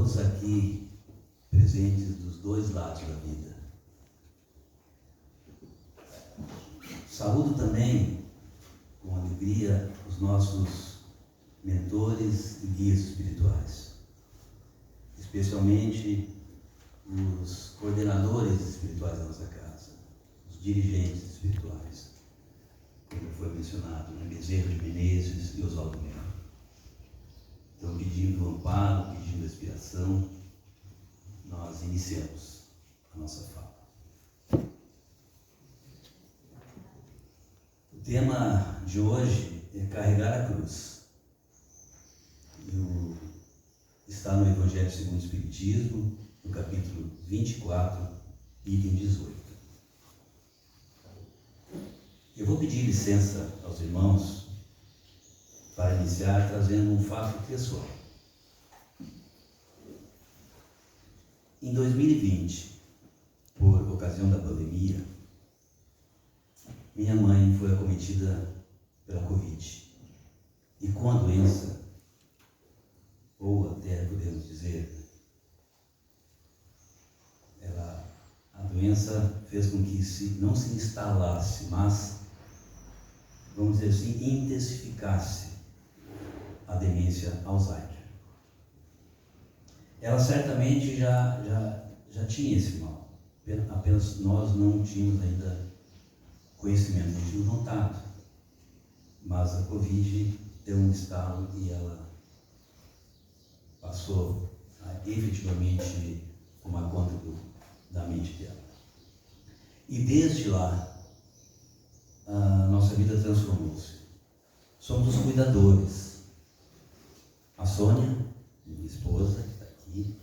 todos aqui presentes dos dois lados da vida. Saúdo também, com alegria, os nossos mentores e guias espirituais, especialmente os coordenadores espirituais da nossa casa, os dirigentes espirituais, como foi mencionado, Bezerra de Menezes e Oswaldo Melo. Então, pedindo amparo, pedindo inspiração, nós iniciamos a nossa fala. O tema de hoje é carregar a cruz. Está no Evangelho segundo o Espiritismo, no capítulo 24, item 18. Eu vou pedir licença aos irmãos para iniciar trazendo um fato pessoal. Em 2020, por ocasião da pandemia, minha mãe foi acometida pela Covid. E com a doença, ou até podemos dizer, a doença fez com que não se instalasse, mas, vamos dizer assim, intensificasse a demência Alzheimer. Ela certamente já tinha esse mal, apenas nós não tínhamos ainda conhecimento, não tínhamos notado. Mas a Covid deu um estalo e ela passou a efetivamente tomar conta da mente dela. E desde lá, a nossa vida transformou-se. Somos os cuidadores. A Sônia, minha esposa, que está aqui,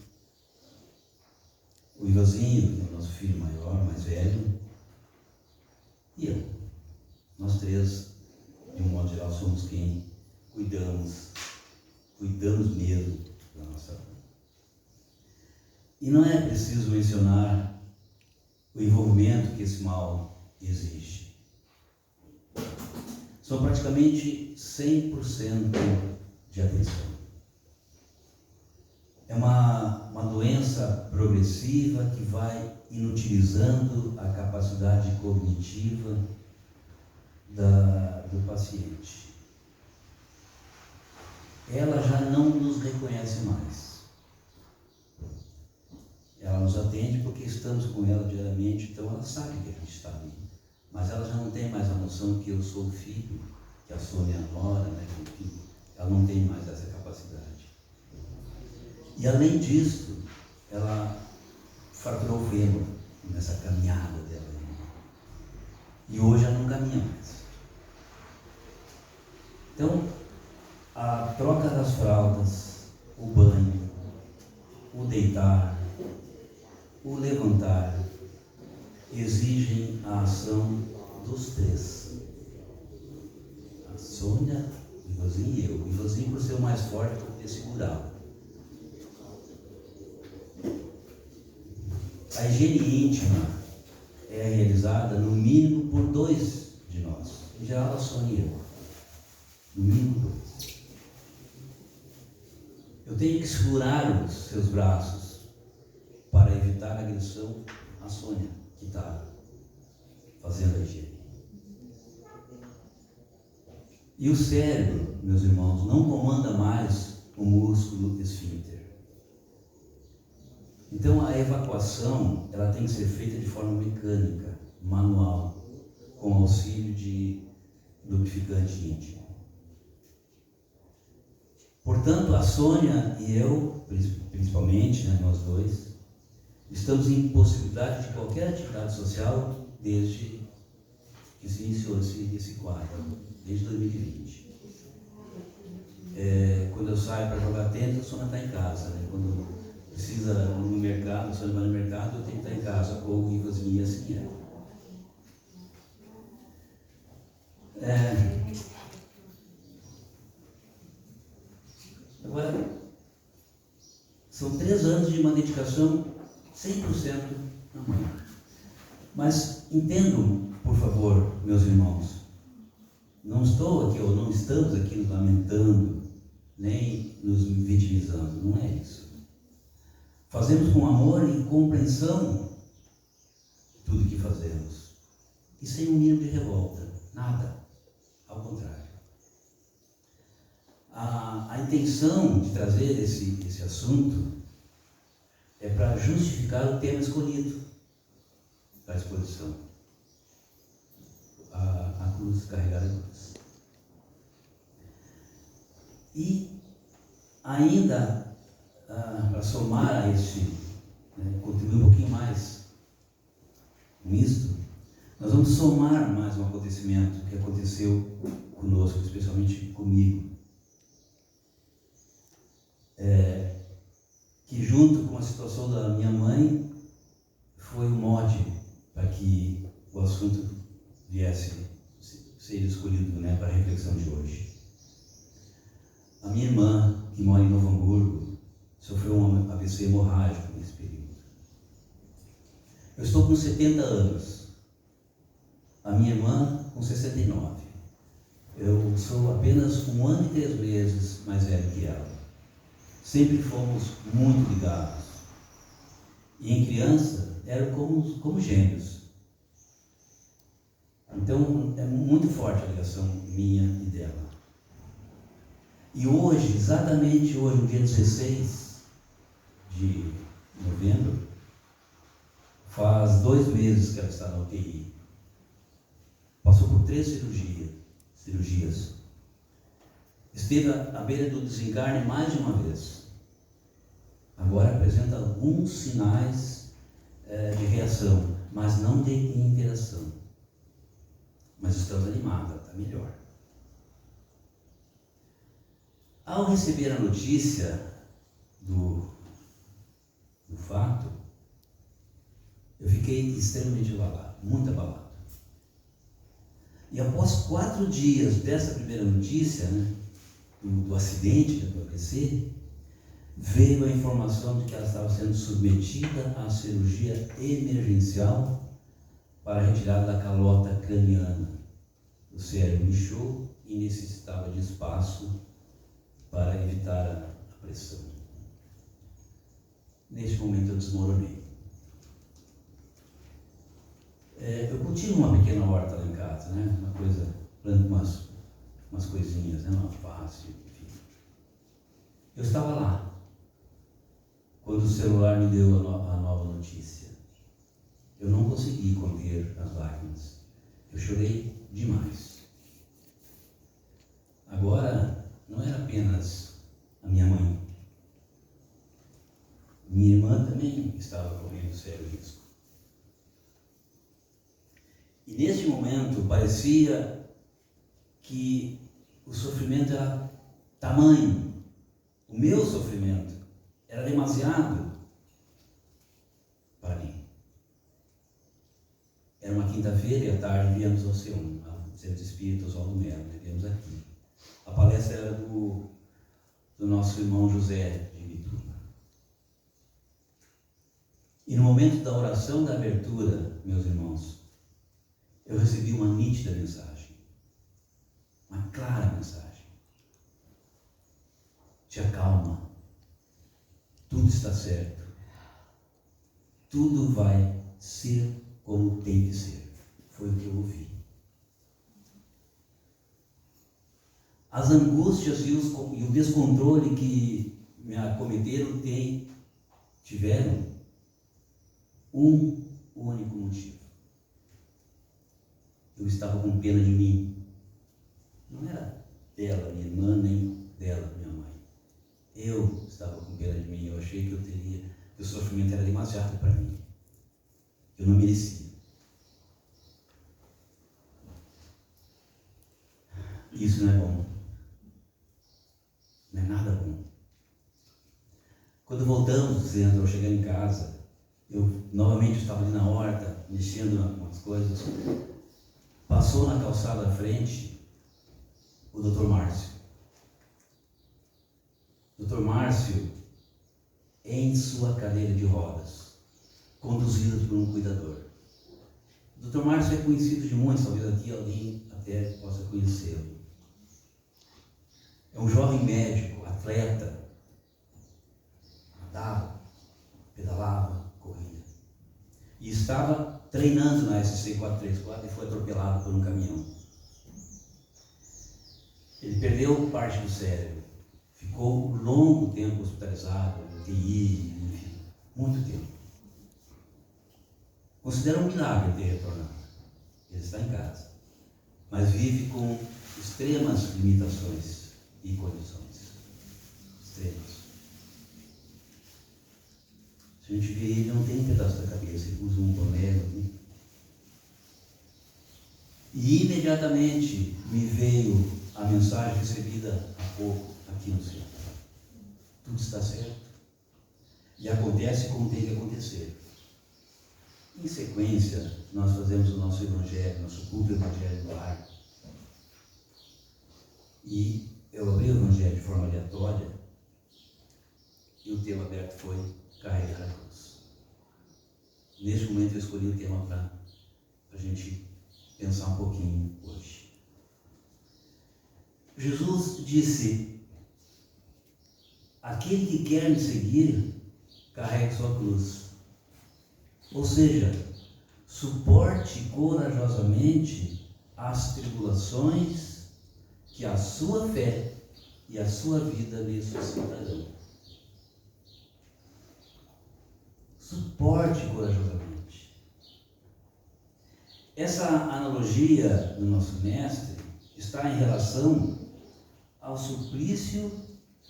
o Ivazinho, nosso filho maior, mais velho, e eu. Nós três, de um modo geral, somos quem cuidamos mesmo da nossa vida. E não é preciso mencionar o envolvimento que esse mal exige. São praticamente 100% de atenção. É uma doença progressiva que vai inutilizando a capacidade cognitiva do paciente. Ela já não nos reconhece mais. Ela nos atende porque estamos com ela diariamente, então ela sabe que a gente está ali. Mas ela já não tem mais a noção que eu sou o filho, que a Sônia é a nora, né, que o filho. Ela não tem mais essa capacidade. E além disso, ela fraturou o fêmur nessa caminhada dela. E hoje ela não caminha mais. Então, a troca das fraldas, o banho, o deitar, o levantar, exigem a ação dos três. A Sônia, o Ivazinho e eu. O Ivazinho, por ser o mais forte, por ter segurado. A higiene íntima é realizada no mínimo por 2 de nós. Em geral, a Sônia e eu. No mínimo 2. Eu tenho que segurar os seus braços para evitar a agressão à Sônia, que está fazendo a higiene. E o cérebro, meus irmãos, não comanda mais o músculo esfíncter. Então a evacuação ela tem que ser feita de forma mecânica, manual, com auxílio de lubrificante íntimo. Portanto, a Sônia e eu, principalmente, né, nós dois, estamos em impossibilidade de qualquer atividade social desde que se iniciou esse quadro, desde 2020. Quando eu saio para jogar tênis, a Sônia está em casa, né? Quando precisa no mercado, se eu vai no mercado, eu tenho que estar em casa, ou o Ivazinho, assim Agora, são 3 anos de uma dedicação 100% na mãe. Mas entendam, por favor, meus irmãos, não estou aqui, ou não estamos aqui nos lamentando, nem nos vitimizando, não é isso. Fazemos com amor e compreensão tudo que fazemos. E sem um mínimo de revolta. Nada. Ao contrário. A intenção de trazer esse assunto é para justificar o tema escolhido da exposição. A cruz, carregar a cruz. E ainda, para somar a este, contribuir um pouquinho mais com isto, nós vamos somar mais um acontecimento que aconteceu conosco, especialmente comigo. Que junto com a situação da minha mãe foi o mote para que o assunto viesse ser escolhido, para a reflexão de hoje. A minha irmã, que mora em Novo Hamburgo, sofreu um AVC hemorrágico nesse período. Eu estou com 70 anos. A minha irmã com 69. Eu sou apenas 1 ano e 3 meses mais velho que ela. Sempre fomos muito ligados. E em criança eram como gêmeos. Então é muito forte a ligação minha e dela. E hoje, exatamente hoje, no dia 16 de novembro, faz 2 meses que ela está na UTI. Passou por 3 cirurgias. Esteve à beira do desencarne mais de uma vez. Agora apresenta alguns sinais de reação, mas não de interação. Mas estamos animados, está melhor. Ao receber a notícia do fato, eu fiquei extremamente abalado, muito abalado. E após 4 dias dessa primeira notícia, do acidente do AVC, veio a informação de que ela estava sendo submetida à cirurgia emergencial para a retirada da calota craniana. O cérebro inchou e necessitava de espaço para evitar a pressão. Neste momento eu desmoronei. Eu cultivo uma pequena horta lá em casa, uma coisa, planto umas coisinhas, uma alface, enfim. Eu estava lá, quando o celular me deu a nova notícia. Eu não consegui conter as lágrimas. Eu chorei demais. Agora, não era apenas a minha mãe. Minha irmã também estava correndo sério risco. E neste momento parecia que o sofrimento era tamanho. O meu sofrimento era demasiado para mim. Era uma quinta-feira e à tarde viemos ao C1, ao Centro Espírita Oswaldo Melo, viemos aqui. A palestra era do nosso irmão José de Bituba. E no momento da oração da abertura, meus irmãos, eu recebi uma nítida mensagem, uma clara mensagem. Te acalma, tudo está certo, tudo vai ser como tem que ser. Foi o que eu ouvi. As angústias e o descontrole que me acometeram tiveram um único motivo. Eu estava com pena de mim. Não era dela, minha irmã, nem dela, minha mãe. Eu estava com pena de mim. Eu achei que o sofrimento era demasiado para mim. Eu não merecia. Isso não é bom. Não é nada bom. Quando voltamos do centro, ao chegar em casa, eu novamente estava ali na horta, mexendo em algumas coisas. Passou na calçada à frente o Dr. Márcio. Dr. Márcio em sua cadeira de rodas, conduzido por um cuidador. O Dr. Márcio é conhecido de muitos, talvez aqui alguém até possa conhecê-lo. É um jovem médico, atleta, nadava, e estava treinando na SC 434 e foi atropelado por um caminhão. Ele perdeu parte do cérebro, ficou um longo tempo hospitalizado, UTI, enfim, muito tempo. Considera um milagre ter retornado. Ele está em casa, mas vive com extremas limitações e condições. Extremas. Se a gente vê ele, não tem um pedaço da cabeça, ele usa um boné aqui. E imediatamente me veio a mensagem recebida há pouco aqui no centro. Tudo está certo. E acontece como tem que acontecer. Em sequência, nós fazemos o nosso evangelho, nosso culto evangelho no lar. E eu abri o evangelho de forma aleatória e o tema aberto foi carregar a cruz. Neste momento eu escolhi o tema para a gente pensar um pouquinho hoje. Jesus disse: aquele que quer me seguir, carregue sua cruz. Ou seja, suporte corajosamente as tribulações que a sua fé e a sua vida lhe suscitarão. Suporte corajosamente. Essa analogia do nosso mestre está em relação ao suplício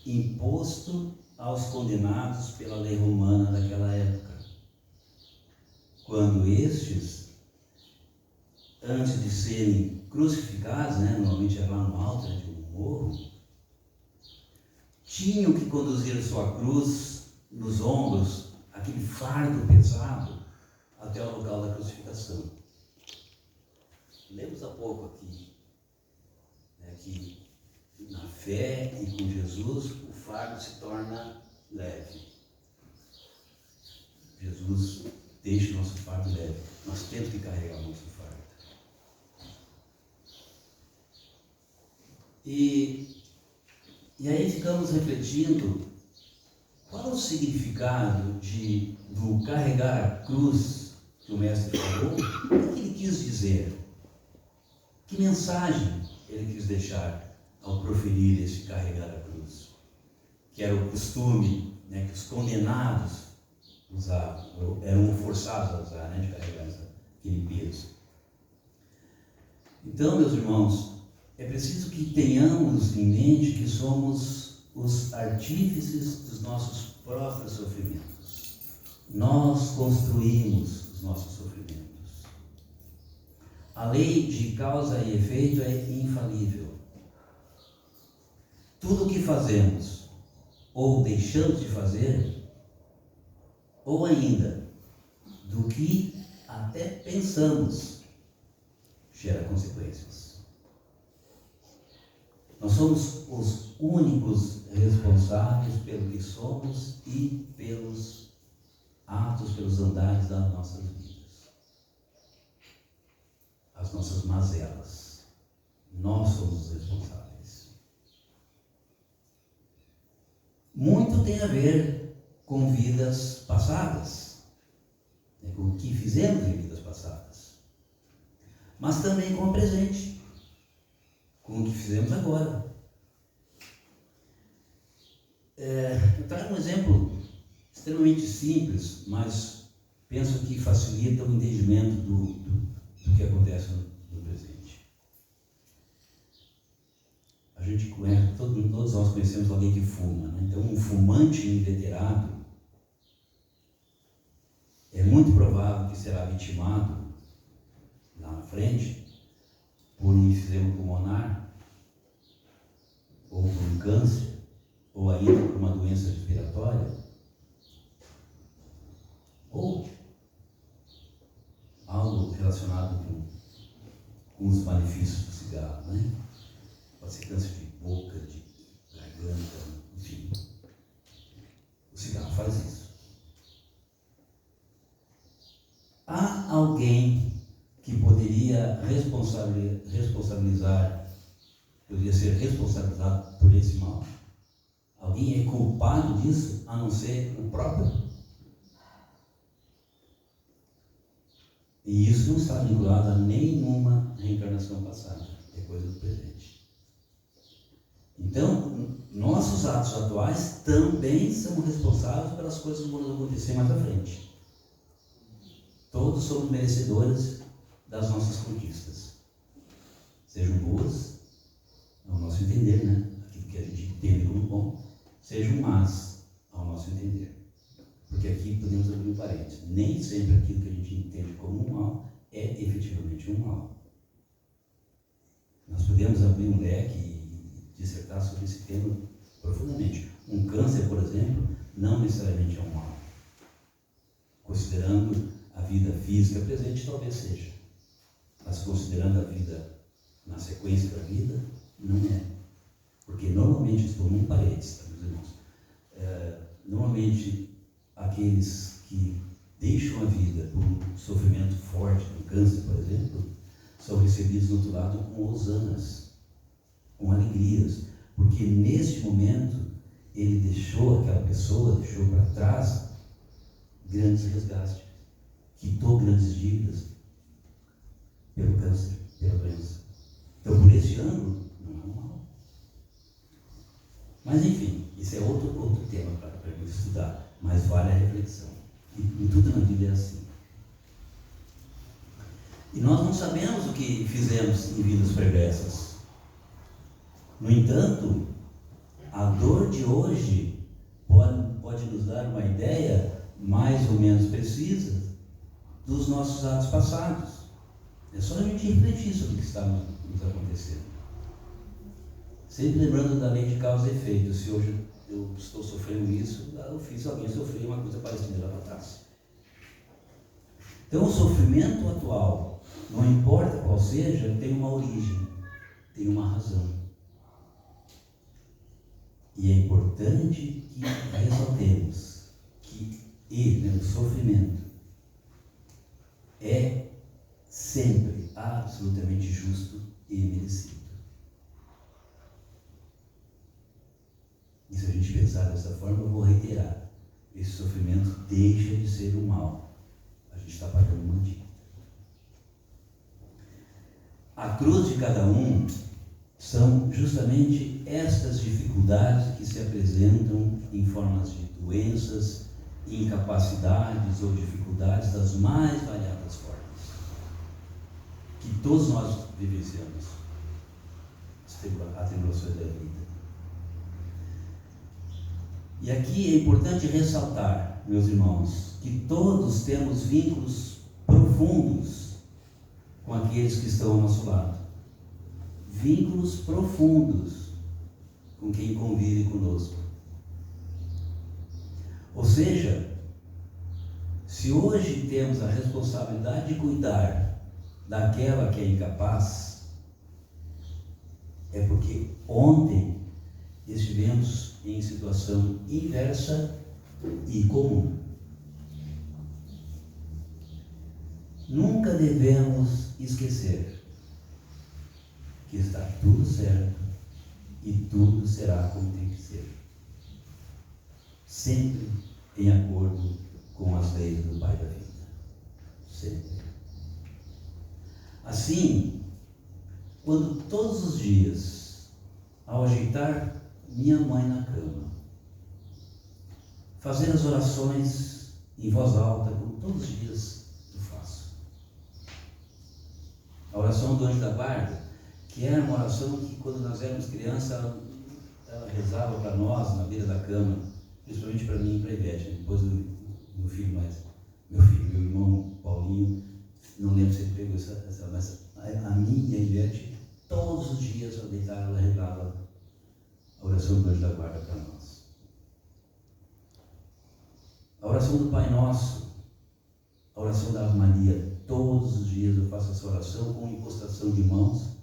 imposto aos condenados pela lei romana daquela época. Quando estes, antes de serem crucificados, normalmente era lá no alto de um morro, tinham que conduzir a sua cruz nos ombros, aquele fardo pesado, até o local da crucificação. Lemos há pouco aqui, que na fé e com Jesus o fardo se torna leve. Jesus deixa o nosso fardo leve. Nós temos que carregar o nosso fardo. E aí ficamos refletindo qual é o significado do carregar a cruz que o mestre falou. O que ele quis dizer? Que mensagem ele quis deixar ao proferir esse carregar a cruz? Que era o costume, que os condenados usavam, eram forçados a usar, de carregar aquele peso. Então, meus irmãos, é preciso que tenhamos em mente que somos os artífices dos nossos próprios sofrimentos. Nós construímos os nossos sofrimentos. A lei de causa e efeito é infalível. Tudo o que fazemos ou deixamos de fazer, ou ainda do que até pensamos, gera consequências. Nós somos os únicos responsáveis pelo que somos e pelos atos, pelos andares das nossas vidas. As nossas mazelas. Nós somos os responsáveis. Muito tem a ver com vidas passadas, com o que fizemos em vidas passadas, mas também com o presente, com o que fizemos agora. Eu trago um exemplo extremamente simples, mas penso que facilita o entendimento do que acontece no presente. A gente conhece, todos nós conhecemos alguém que fuma, Então um fumante inveterado é muito provável que será vitimado lá na frente por um enfisema pulmonar, ou por um câncer, ou ainda por uma doença respiratória, ou algo relacionado com os malefícios do cigarro, Pode ser câncer de boca, de garganta, enfim. O cigarro faz isso. Há alguém que poderia poderia ser responsabilizado por esse mal? Alguém é culpado disso, a não ser o próprio? E isso não está vinculado a nenhuma reencarnação passada, é coisa do presente. Então, nossos atos atuais também são responsáveis pelas coisas que vão acontecer mais à frente. Todos somos merecedores das nossas conquistas. Sejam boas, ao nosso entender, né? Aquilo que a gente entende como bom, sejam más, ao nosso entender. Porque aqui podemos abrir um parênteses. Nem sempre aquilo que a gente entende como um mal é efetivamente um mal. Nós podemos abrir um leque e dissertar sobre esse tema profundamente. Um câncer, por exemplo, não necessariamente é um mal. Considerando a vida física presente, talvez seja. Mas considerando a vida na sequência da vida, não é. Porque normalmente, estou num parênteses, meus irmãos, normalmente aqueles que deixam a vida por um sofrimento forte, um câncer, por exemplo, são recebidos do outro lado com hosanas, com alegrias, porque neste momento ele deixou, aquela pessoa deixou para trás grandes resgates, quitou grandes dívidas pelo câncer, pela doença. Então, por esse ângulo, não é um mal. Mas enfim, isso é outro tema para a gente estudar, mas vale a reflexão. E tudo na vida é assim. E nós não sabemos o que fizemos em vidas pregressas. No entanto, a dor de hoje pode nos dar uma ideia mais ou menos precisa dos nossos atos passados. É só a gente refletir sobre o que está nos acontecendo. Sempre lembrando da lei de causa e efeito. Se hoje eu estou sofrendo isso, eu fiz alguém sofrer uma coisa parecida lá para trás. Então, o sofrimento atual, não importa qual seja, tem uma origem, tem uma razão. E é importante que ressaltemos que o sofrimento é sempre absolutamente justo e merecido. E se a gente pensar dessa forma, eu vou reiterar: esse sofrimento deixa de ser o mal. A gente está pagando uma dívida. A cruz de cada um são justamente estas dificuldades que se apresentam em formas de doenças, incapacidades ou dificuldades das mais variadas formas, que todos nós vivenciamos, as tribulações da vida. E aqui é importante ressaltar, meus irmãos, que todos temos vínculos profundos com aqueles que estão ao nosso lado. Vínculos profundos com quem convive conosco. Ou seja, se hoje temos a responsabilidade de cuidar daquela que é incapaz, é porque ontem estivemos em situação inversa e comum. Nunca devemos esquecer que está tudo certo e tudo será como tem que ser, sempre em acordo com as leis do Pai da vida, sempre. Assim, quando todos os dias, ao ajeitar minha mãe na cama, fazer as orações em voz alta, como todos os dias eu faço, a oração do anjo da guarda, que era uma oração que quando nós éramos crianças, ela rezava para nós na beira da cama, principalmente para mim e para a Ivete, depois do meu filho, meu irmão Paulinho, não lembro se ele pegou essa mas a mim e a Ivete, todos os dias ao deitar ela rezava a oração do anjo da guarda para nós. A oração do Pai Nosso, a oração da Ave Maria, todos os dias eu faço essa oração com impostação de mãos,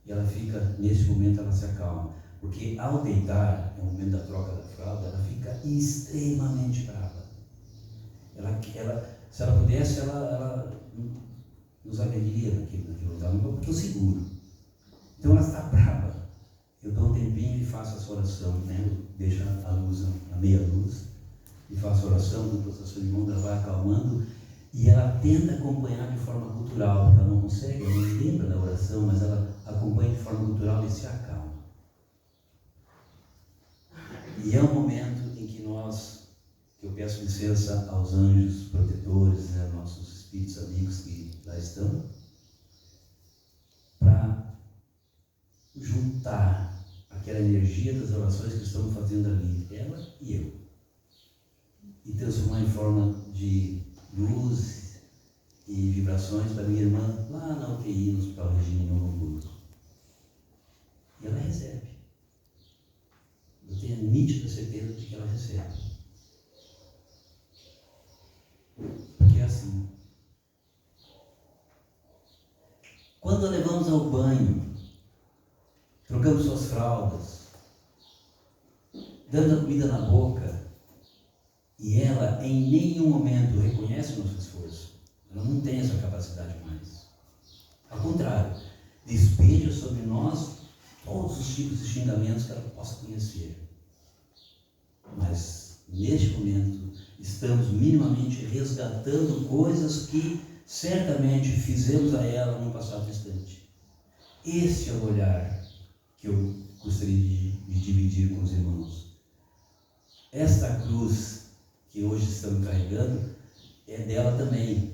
e ela fica, nesse momento ela se acalma, porque ao deitar, no momento da troca da fralda, ela fica extremamente brava. Se ela pudesse, ela nos agrediria naquele lugar, porque eu seguro. Então ela está brava. Eu dou um tempinho e faço essa oração, né? Eu deixo a luz, a meia luz, e faço a oração, com impostação de mão, ela vai acalmando, E ela tenta acompanhar de forma cultural, porque ela não consegue, ela não lembra da oração, mas ela acompanha de forma cultural e se acalma. E é um momento em que eu peço licença aos anjos protetores, né, nossos espíritos amigos que lá estão, para juntar aquela energia das orações que estamos fazendo ali, ela e eu, e transformar em forma de luz e vibrações para minha irmã lá na UTI, no Hospital Regina, em Novo Hamburgo. E ela recebe. Eu tenho a nítida certeza de que ela recebe. Porque é assim. Quando a levamos ao banho, trocamos suas fraldas, dando a comida na boca, e ela em nenhum momento reconhece o nosso esforço. Ela não tem essa capacidade mais. Ao contrário, despeja sobre nós todos os tipos de xingamentos que ela possa conhecer. Mas, neste momento, estamos minimamente resgatando coisas que certamente fizemos a ela no passado distante. Esse é o olhar que eu gostaria de dividir com os irmãos. Esta cruz que hoje estamos carregando é dela também.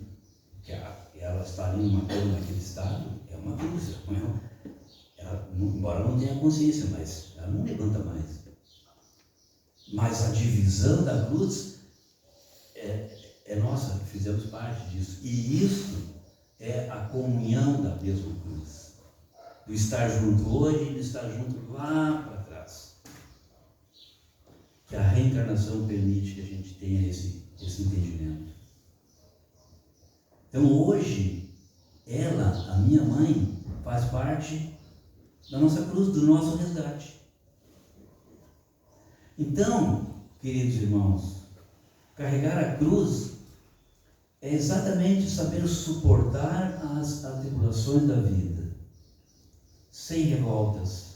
Que ela está ali numa cama naquele estado, é uma cruz. Embora não tenha consciência, mas ela não levanta mais. Mas a divisão da cruz é nossa, fizemos parte disso. E isso é a comunhão da mesma cruz. Do estar junto hoje e do estar junto lá para trás. Que a reencarnação permite que a gente tenha esse entendimento. Então hoje, ela, a minha mãe, faz parte da nossa cruz, do nosso resgate. Então, queridos irmãos, carregar a cruz é exatamente saber suportar as atribulações da vida, sem revoltas,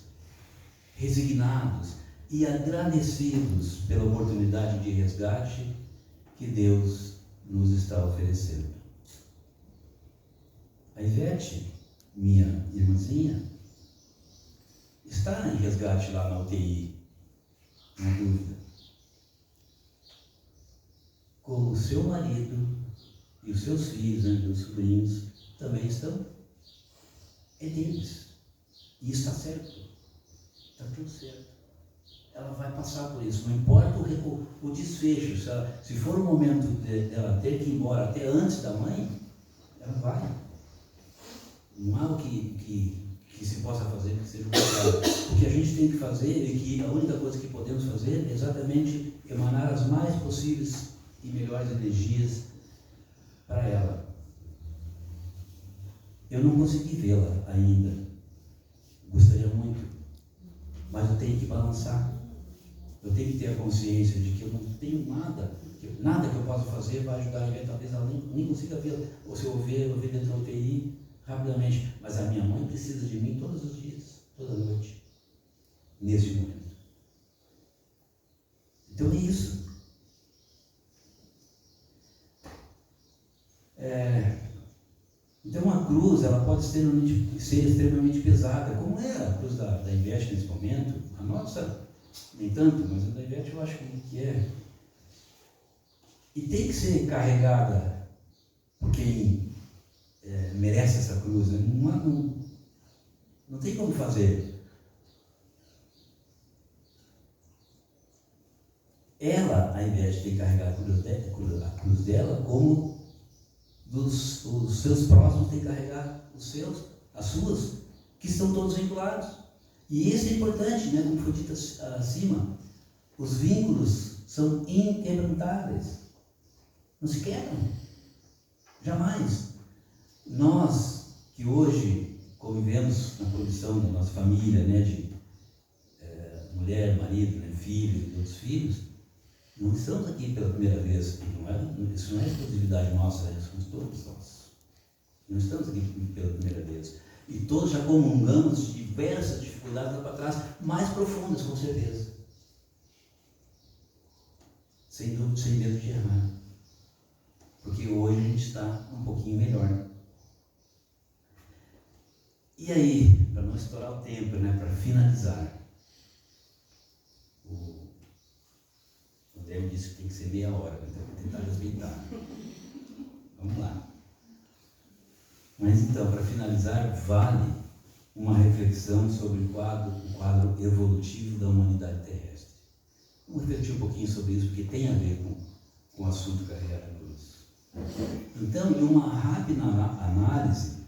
resignados e agradecidos pela oportunidade de resgate que Deus nos está oferecendo. A Ivete, minha irmãzinha, está em resgate lá na UTI, não há dúvida. Como o seu marido e os seus filhos, né, meus sobrinhos, também estão. É deles. E está certo. Está tudo certo. Ela vai passar por isso. Não importa o desfecho. Se for o momento dela ter que ir embora até antes da mãe, ela vai. Não há o que se possa fazer que seja o contrário. O que a gente tem que fazer e que a única coisa que podemos fazer é exatamente emanar as mais possíveis e melhores energias para ela. Eu não consegui vê-la ainda. Gostaria muito. Mas eu tenho que balançar. Eu tenho que ter a consciência de que eu não tenho nada que eu possa fazer vai ajudar a ver. Talvez ela nem consiga vê-la. Ou se eu ver dentro da UTI rapidamente. Mas a minha mãe precisa de mim todos os dias, toda noite, nesse momento. Então é isso. Então a cruz, ela pode ser extremamente pesada, como é a cruz da Ivete nesse momento. A nossa, nem tanto, mas a da Ivete eu acho que é. E tem que ser carregada por quem merece essa cruz. Né? Não tem como fazer. Ela, a Ivete, tem que carregar a cruz dela, como os seus próximos têm que carregar as suas, que estão todos vinculados. E isso é importante, né? Como foi dito acima, os vínculos são inquebrantáveis, não se quebram, jamais. Nós que hoje convivemos na condição da nossa família, né, de mulher, marido, né, filho e outros filhos, não estamos aqui pela primeira vez. Isso não é exclusividade nossa, somos todos nós. Não estamos aqui pela primeira vez. E todos já comungamos de diversas dificuldades lá para trás, mais profundas, com certeza. Sem dúvida, sem medo de errar. Porque hoje a gente está um pouquinho melhor. E aí, para não estourar o tempo, né, para finalizar, o André disse que tem que ser meia hora, então eu vou tentar respeitar. Vamos lá. Mas então, para finalizar, vale uma reflexão sobre o quadro evolutivo da humanidade terrestre. Vamos refletir um pouquinho sobre isso, porque tem a ver com o assunto carregar a cruz. Então, em uma rápida análise,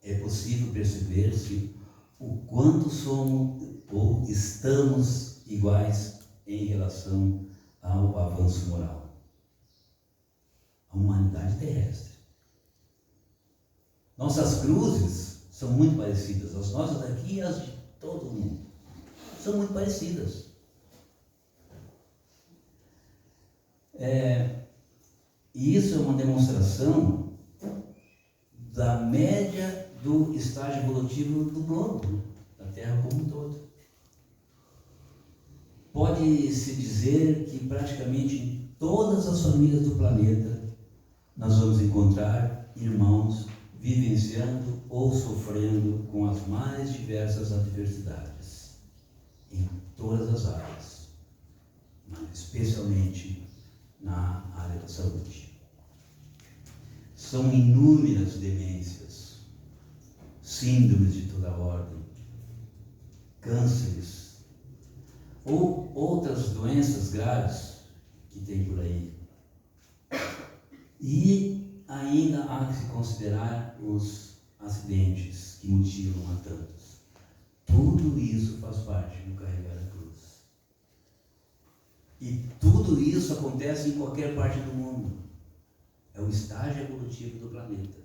é possível perceber-se o quanto somos ou estamos iguais em relação ao avanço moral. A humanidade terrestre. Nossas cruzes são muito parecidas, as nossas daqui e as de todo mundo. São muito parecidas. E isso é uma demonstração da média do estágio evolutivo do globo, da Terra como um todo. Pode-se dizer que praticamente em todas as famílias do planeta nós vamos encontrar irmãos vivenciando ou sofrendo com as mais diversas adversidades, em todas as áreas, mas especialmente na área da saúde. São inúmeras demências, síndromes de toda ordem, cânceres ou outras doenças graves que tem por aí. E ainda há que se considerar os acidentes que mutilam a tantos. Tudo isso faz parte do carregar a cruz. E tudo isso acontece em qualquer parte do mundo. É o estágio evolutivo do planeta.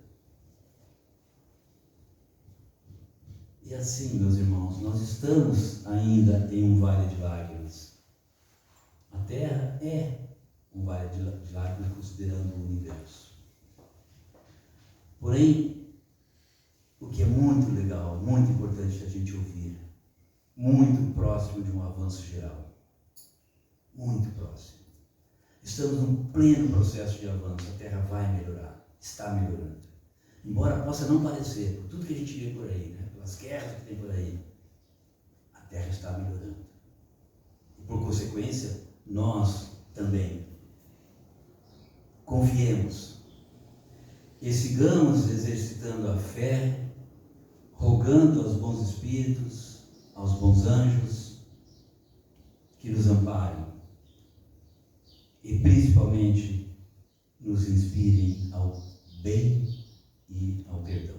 E assim, meus irmãos, nós estamos ainda em um vale de lágrimas. A Terra é um vale de lágrimas considerando o universo. Porém, o que é muito legal, muito importante a gente ouvir, muito próximo de um avanço geral. Muito próximo. Estamos num pleno processo de avanço, a Terra vai melhorar, está melhorando. Embora possa não parecer, por tudo que a gente vê por aí, né? Pelas guerras que tem por aí, a Terra está melhorando. E por consequência, nós também. Confiemos e sigamos exercitando a fé, rogando aos bons espíritos, aos bons anjos, que nos amparem e principalmente nos inspirem ao bem e ao perdão.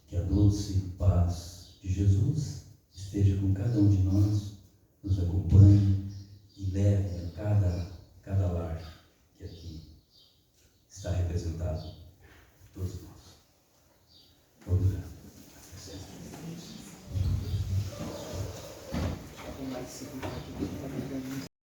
Que a doce paz de Jesus esteja com cada um de nós, nos acompanhe